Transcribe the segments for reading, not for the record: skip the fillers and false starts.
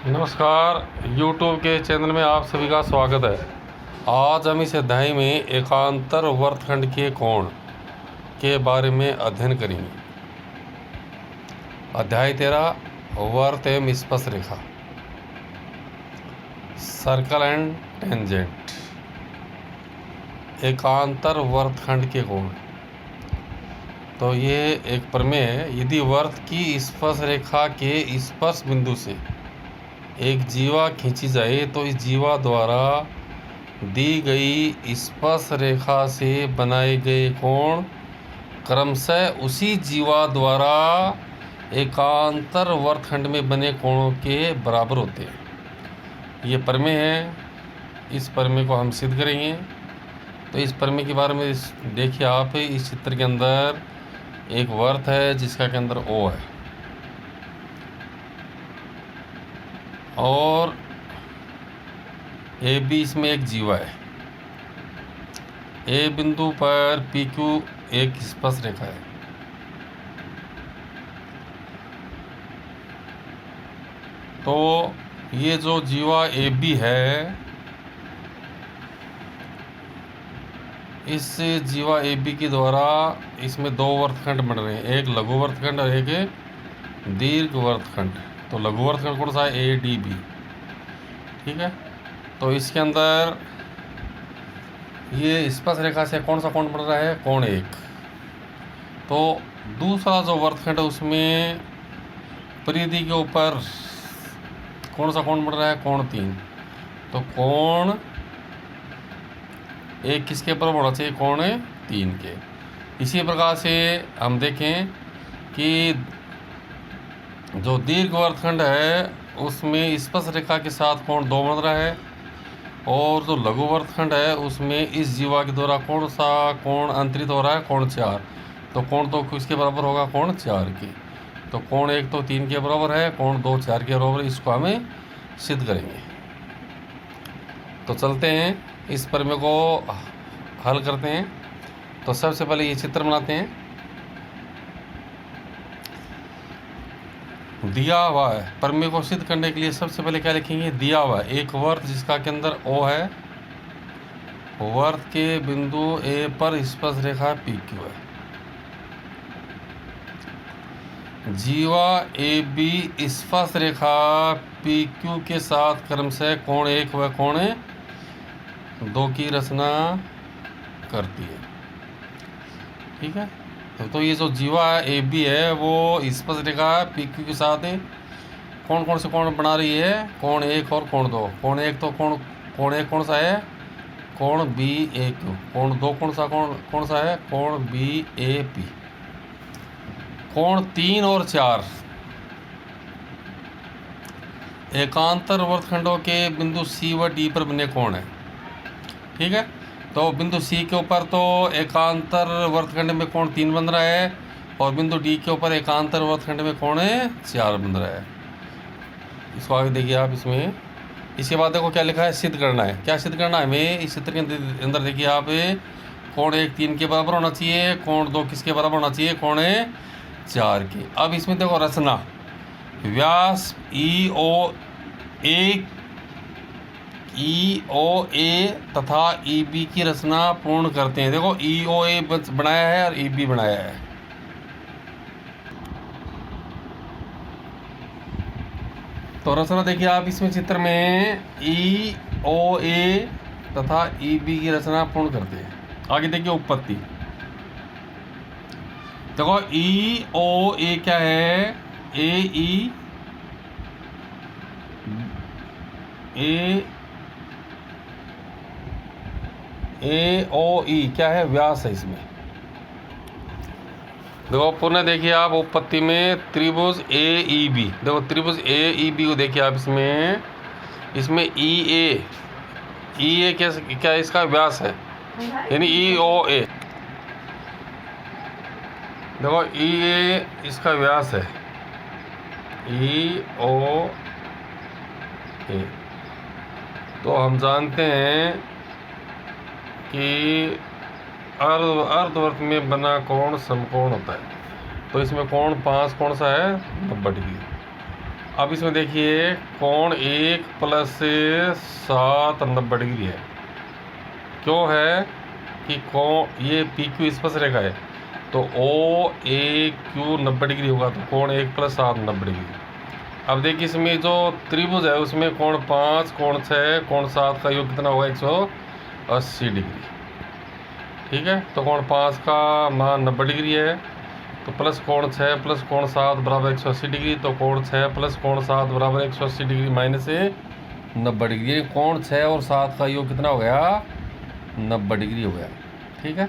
नमस्कार। YouTube के channel में आप सभी का स्वागत है। आज हम इस अध्याय में एकांतर वर्तखंड के कोण के बारे में अध्ययन करेंगे। अध्याय 13 वर्त एवं स्पर्शरेखा, सर्कल एंड टेंजेंट। एकांतर वर्तखंड के कोण, तो ये एक प्रमेय है। यदि वर्त की स्पर्श रेखा के स्पर्श बिंदु से एक जीवा खींची जाए तो इस जीवा द्वारा दी गई स्पर्श रेखा से बनाए गए कोण क्रमशः उसी जीवा द्वारा एकांतर वर्तखंड में बने कोणों के बराबर होते हैं। ये प्रमेय है। इस प्रमेय को हम सिद्ध करेंगे। तो इस प्रमेय के बारे में देखिए आप, इस चित्र के अंदर एक वर्त है जिसका के अंदर O है और AB इसमें एक जीवा है। A बिंदु पर PQ एक स्पर्श रेखा है। तो ये जो जीवा AB है, इस जीवा AB के द्वारा इसमें दो वर्तखंड बन रहे हैं, एक लघु वर्तखंड और एक दीर्घ वर्तखंड। तो लघु वर्तखंड कौन सा है? ADB। ठीक है। तो इसके अंदर ये स्पर्श रेखा से कौन सा कोण बन रहा है? कोण 1। तो दूसरा जो वर्तखंड है उसमें परिधि के ऊपर कौन सा कोण बन रहा है? कोण 3। तो कोण 1 किसके बराबर होना चाहिए? कोण 3 के। इसी प्रकार से हम देखें कि जो दीर्घ वर्तखंड है उसमें स्पर्श रेखा के साथ कोण 2 बन रहा है और जो लघु वर्तखंड है उसमें इस जीवा के द्वारा कौन सा कोण अंतरित हो रहा है? कोण 4। तो कोण 2 किसके बराबर होगा? कोण 4 के। तो कोण 1 तो 3 के बराबर है, कोण 2 4 के बराबर। इसको हमें सिद्ध करेंगे। तो चलते हैं, इस प्रमेय को हल करते हैं। तो सबसे पहले ये चित्र बनाते हैं। दिया हुआ है प्रमेय को सिद्ध करने के लिए सबसे पहले क्या लिखेंगे? दिया हुआ एक वर्त जिसका के अंदर O है, वर्त के बिंदु A पर स्पर्श रेखा PQ है। जीवा AB स्पर्श रेखा PQ के साथ क्रमशः कोण 1 व कोण 2 की रचना करती है। ठीक है। तो ये जो जीवा AB है वो स्पर्श रेखा PQ के साथ कौन कौन से कोण बना रही है? कोण 1 और कोण 2। कोण 1 तो कोण 1 कौन सा है? कोण BAQ। कोण 2 कौन सा है? कोण BAP। कोण 3 और 4 एकांतर वर्तखंडों के बिंदु C व D पर बने कोण है। ठीक है। तो बिंदु C के ऊपर तो एकांतर वर्तखंड में कोण 3 बन रहा है और बिंदु D के ऊपर एकांतर वर्तखंड में कोण 4 बन रहा है। इसको आगे देखिए आप। इसमें इसके बाद देखो क्या लिखा है? सिद्ध करना है। क्या सिद्ध करना है हमें? इस चित्र के अंदर देखिए आप, कोण 1 3 के बराबर होना चाहिए, कोण 2 किसके बराबर होना चाहिए? कोण 4 के। अब इसमें देखो रचना, व्यास EOA तथा EB की रचना पूर्ण करते हैं। देखो EOA बनाया है और EB बनाया है। तो रचना देखिए आप इसमें चित्र में, EOA तथा EB की रचना पूर्ण करते हैं। आगे देखिए उत्पत्ति। देखो EOA क्या है? AOE क्या है? व्यास है इसमें। देखो पुनः देखिए आप उत्पत्ति में त्रिभुज AEB। देखो त्रिभुज AEB को देखिए आप, इसमें EA क्या इसका व्यास है, यानी EOA। देखो EA इसका व्यास है, EOA। तो हम जानते हैं कि अर्धवर्त में बना कोण समकोण होता है। तो इसमें कोण 5 कौन सा है? 90 डिग्री। अब इसमें देखिए कोण 1 प्लस 7 90 डिग्री है। क्यों है कि कोण ये पी क्यू स्पर्श रेखा है, तो ओ ए क्यू 90 डिग्री होगा, तो कोण 1 प्लस 7 90 डिग्री। अब देखिए इसमें जो त्रिभुज है उसमें कोण 5, कोण 6, कोण 7 का योग कितना होगा 180 डिग्री। ठीक है, तो कोण 5 का मान 90 डिग्री है, तो प्लस कोण 6 प्लस कोण 7 बराबर 180 डिग्री। तो कोण 6 प्लस कोण 7 बराबर 180 डिग्री माइनस 90 डिग्री। कोण 6 और 7 का योग कितना हो गया 90 डिग्री हो गया। ठीक है,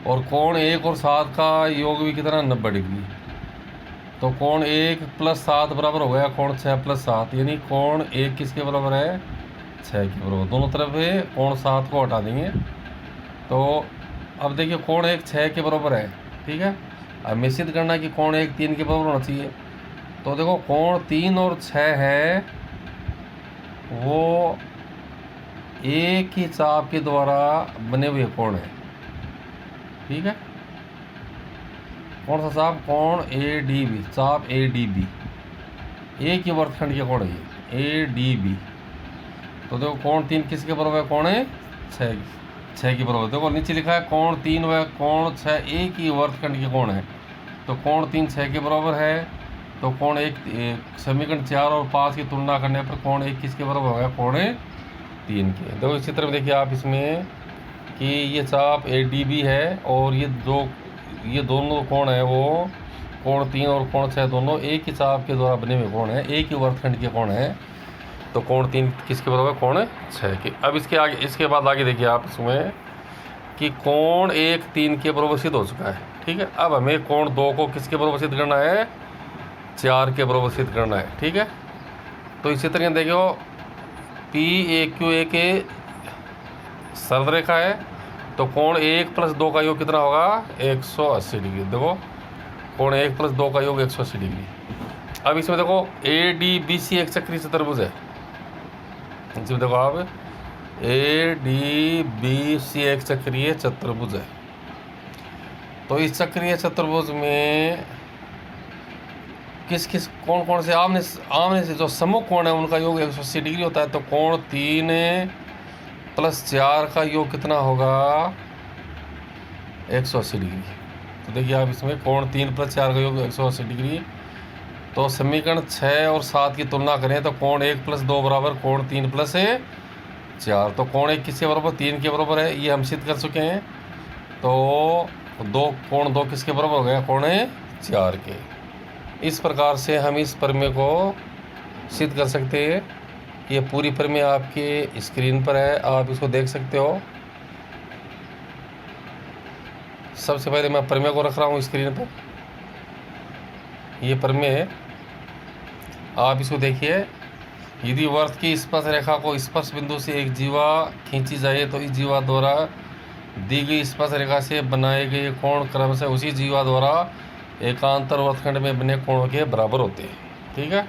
और कोण 1 और 7 का योग भी कितना 90 डिग्री। तो कोण 1 प्लस 7 बराबर हो गया कोण 6 प्लस 7, यानी कोण 1 किसके बराबर है 6 के बराबर। दोनों तरफ है कोण 7 को हटा देंगे, तो अब देखिए कोण 1 6 के बराबर है। ठीक है, अब हमें सिद्ध करना है कि कोण 1 3 के बराबर होना चाहिए। तो देखो कोण 3 और 6 है वो एक ही चाप के द्वारा बने हुए कोण है। ठीक है, कौन सा चाप कोण ए डी बी, चाप ए डी बी एक ही वर्तखंड के कोण है ए डी बी। तो देखो कोण 3 किसके बराबर है कोण 6 के बराबर। देखो नीचे लिखा है कोण 3 व कोण 6 एक ही वर्तखंड के कोण है, तो कोण 3 6 के बराबर है। तो कोण 1 समीकरण 4 और 5 की तुलना करने पर कोण 1 किसके बराबर होगा कोण 3 के। देखो इसी तरह देखिए आप इसमें कि ये चाप ए डी बी है और ये दोनों कोण है वो कोण 3 और कोण 6 दोनों एक ही चाप के द्वारा बने हुए कोण है, एक ही वर्तखंड के कोण है। तो कोण 3 किसके बराबर कोण 6 के। अब इसके बाद आगे देखिए आप इसमें कि कोण 1 3 के बराबर सिद्ध हो चुका है। ठीक है, अब हमें कोण 2 को किसके बराबर सिद्ध करना है 4 के बराबर सिद्ध करना है। ठीक है, तो इसी तरह देखो पी ए क्यू ए के सरल रेखा है, तो कोण 1 प्लस 2 का योग कितना होगा 180 डिग्री। देखो कोण 1 प्लस 2 का योग 180 डिग्री। अब इसमें देखो ए डी बी सी एक चक्रीय चतुर्भुज है। इसमें देखो आप ए डी बी सी एक चक्रीय चतुर्भुज है। तो इस चक्रीय चतुर्भुज में कौन कौन से आमने से जो सम्मुख कोण है उनका योग 180 डिग्री होता है। तो कोण 3 प्लस 4 का योग कितना होगा 180 डिग्री। तो देखिए आप इसमें कोण 3 प्लस 4 का योग 180 डिग्री। तो समीकरण 6 और 7 की तुलना करें तो कोण 1 प्लस 2 बराबर कोण 3 प्लस 4। तो कोण 1 किसके बराबर 3 के बराबर है, ये हम सिद्ध कर चुके हैं। तो कोण 2 किसके बराबर हो गया कोण 4 के। इस प्रकार से हम इस प्रमेय को सिद्ध कर सकते हैं। ये पूरी प्रमेय आपके स्क्रीन पर है, आप इसको देख सकते हो। सबसे पहले मैं प्रमेय को रख रहा हूँ स्क्रीन पर। ये प्रमेय आप इसको देखिए। यदि वृत्त की स्पर्श रेखा को स्पर्श बिंदु से एक जीवा खींची जाए तो इस जीवा द्वारा दी गई स्पर्श रेखा से बनाए गए कोण क्रमशः उसी जीवा द्वारा एकांतर वर्तखंड में बने कोणों के बराबर होते हैं। ठीक है,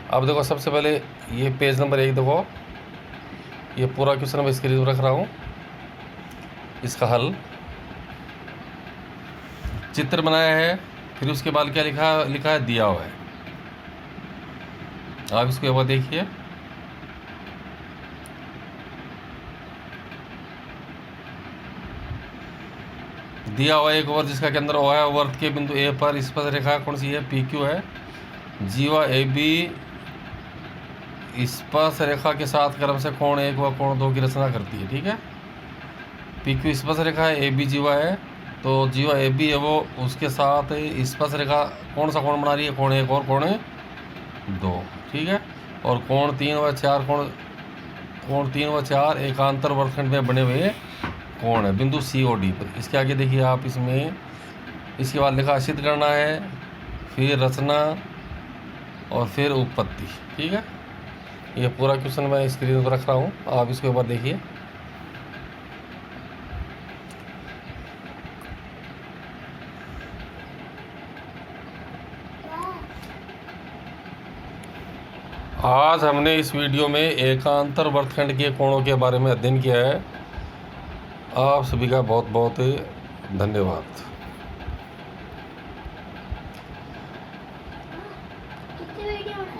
अब देखो सबसे पहले ये पेज नंबर 1 देखो, ये पूरा क्वेश्चन मैं स्क्रीन पर रख रहा हूँ। इसका हल चित्र बनाया है, फिर उसके बाद क्या लिखा है दिया हुआ है। आप इसको एक बार देखिए। दिया हुआ एक वर्त जिसका केंद्र O है, वर्त के बिंदु ए पर स्पर्श रेखा कौन सी है पी क्यू है। जीवा ए बी स्पर्श रेखा के साथ क्रम से कोण 1 व कोण 2 की रचना करती है। ठीक है, पी क्यू स्पर्श रेखा है, ए बी जीवा है, तो जीवा ए बी है वो उसके साथ स्पर्श रेखा कौन सा कोण बना रही है कोण 1 और कोण 2। ठीक है, और कोण 3 व 4 एकांतर वर्तखंड में बने हुए कोण है बिंदु सी और डी पर। इसके आगे देखिए आप इसमें इसके बाद लिखा सिद्ध करना है, फिर रचना और फिर उत्पत्ति। ठीक है, ये पूरा क्वेश्चन मैं स्क्रीन पर रख रहा हूँ, आप इसको एक बार देखिए। आज हमने इस वीडियो में एकांतर वर्तखंड के कोणों के बारे में अध्ययन किया है। आप सभी का बहुत बहुत धन्यवाद। पुढच्या व्हिडिओ